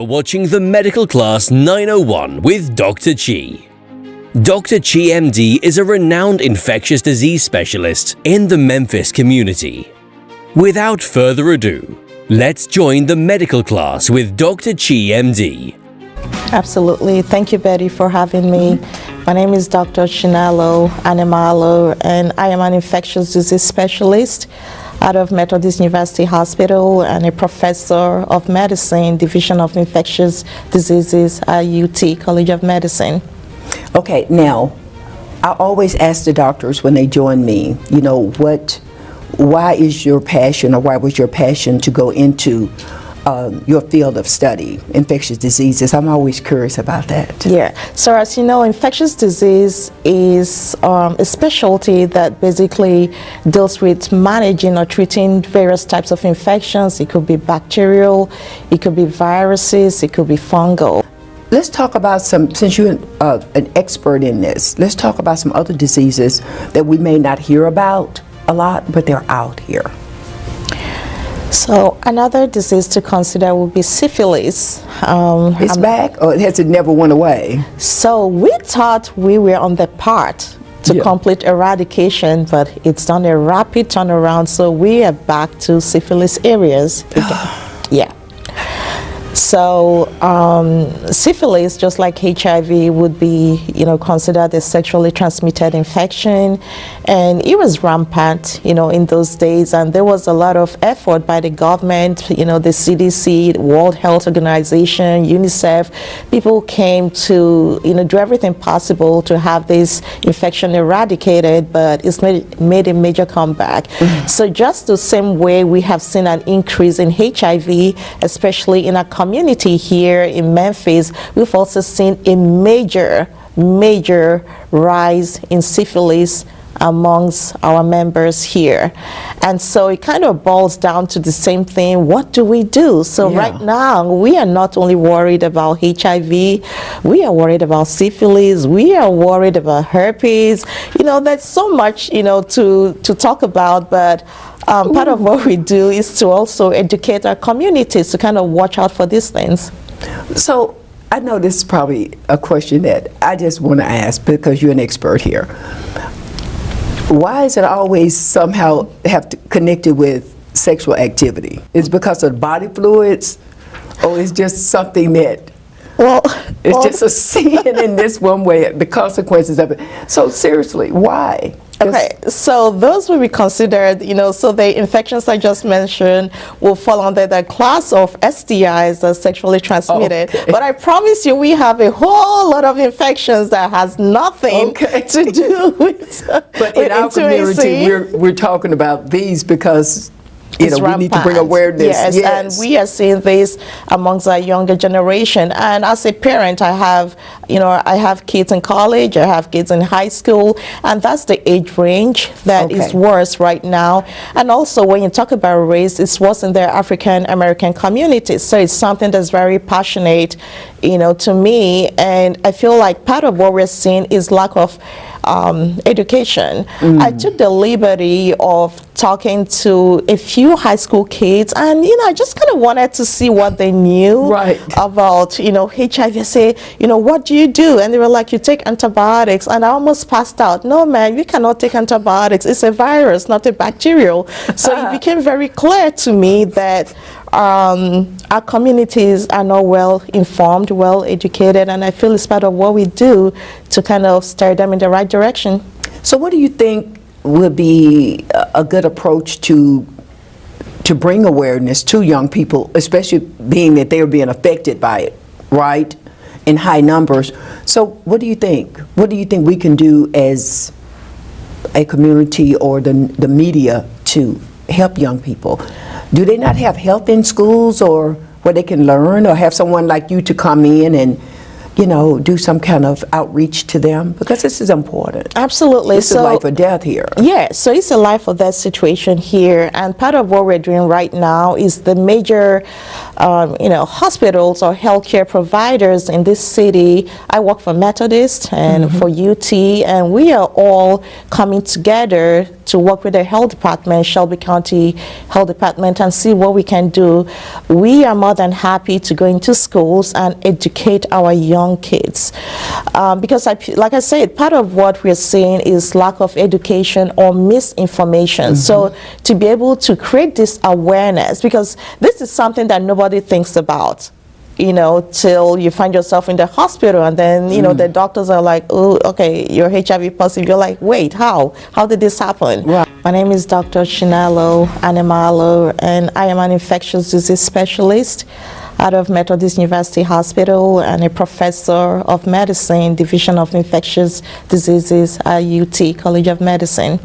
Watching the Medical Class 901 with Dr. Chi. Dr. Chi MD is a renowned infectious disease specialist in the Memphis community. Without further ado, let's join the Medical Class with Dr. Chi MD. Absolutely. Thank you, Betty, for having me. My name is Dr. Chinelo Animalu, and I am an infectious disease specialist out of Methodist University Hospital and a professor of medicine, Division of Infectious Diseases at UT College of Medicine. Okay, now, I always ask the doctors when they join me, why is your passion, or why was your passion to go into your field of study, infectious diseases? I'm always curious about that. Yeah, so as you know, infectious disease is a specialty that basically deals with managing or treating various types of infections. It could be bacterial, it could be viruses, it could be fungal. Let's talk about since you're an expert in this, let's talk about some other diseases that we may not hear about a lot, but they're out here. So another disease to consider would be syphilis. It's back, or has it never went away? So we thought we were on the path to complete eradication, but it's done a rapid turnaround, so we are back to syphilis areas again. Yeah. So syphilis, just like HIV, would be, considered a sexually transmitted infection, and it was rampant, in those days. And there was a lot of effort by the government, the CDC, the World Health Organization, UNICEF. People came to, do everything possible to have this infection eradicated, but it's made a major comeback. Mm-hmm. So just the same way we have seen an increase in HIV, especially in our community here in Memphis, we've also seen a major rise in syphilis amongst our members here. And so it kind of boils down to the same thing. What do we do? So right now, we are not only worried about HIV, we are worried about syphilis, we are worried about herpes. There's so much, to talk about, but part of what we do is to also educate our communities to kind of watch out for these things. So I know this is probably a question that I just want to ask because you're an expert here. Why is it always somehow connected with sexual activity? Is it because of body fluids, or is just something that it's just a sin in this one way, the consequences of it? So seriously, why? Okay, so those will be considered, so the infections I just mentioned will fall under the class of STIs, that sexually transmitted. Okay. But I promise you, we have a whole lot of infections that has nothing to do with But in our community, we're talking about these because we need to bring awareness. Yes, and we are seeing this amongst our younger generation. And as a parent, I have kids in college, I have kids in high school, and that's the age range that is worse right now. And also, when you talk about race, it's worse in the African American community. So it's something that's very passionate, to me. And I feel like part of what we're seeing is lack of education. I took the liberty of talking to a few high school kids, and I just kind of wanted to see what they knew about HIV. I say, what do you do? And they were like, you take antibiotics. And I almost passed out. No, man, we cannot take antibiotics. It's a virus, not a bacterial. So it became very clear to me that our communities are not well informed, well educated, and I feel it's part of what we do to kind of steer them in the right direction. So what do you think would be a good approach to bring awareness to young people, especially being that they're being affected by it, right, in high numbers? So what do you think? What do you think we can do as a community or the media to help young people? Do they not have health in schools or where they can learn, or have someone like you to come in and do some kind of outreach to them? Because this is important. Absolutely. This is life or death here. Yeah, so it's a life or death situation here, and part of what we're doing right now is the major, hospitals or healthcare providers in this city. I work for Methodist and for UT, and we are all coming together to work with the health department, Shelby County Health Department, and see what we can do. We are more than happy to go into schools and educate our young kids. Because, like I said, part of what we're seeing is lack of education or misinformation. So to be able to create this awareness, because this is something that nobody thinks about, till you find yourself in the hospital, and then, the doctors are like, oh, okay, you're HIV positive. You're like, wait, how? How did this happen? Right. My name is Dr. Chinelo Animalu, and I am an infectious disease specialist out of Methodist University Hospital and a professor of medicine, Division of Infectious Diseases at UT College of Medicine.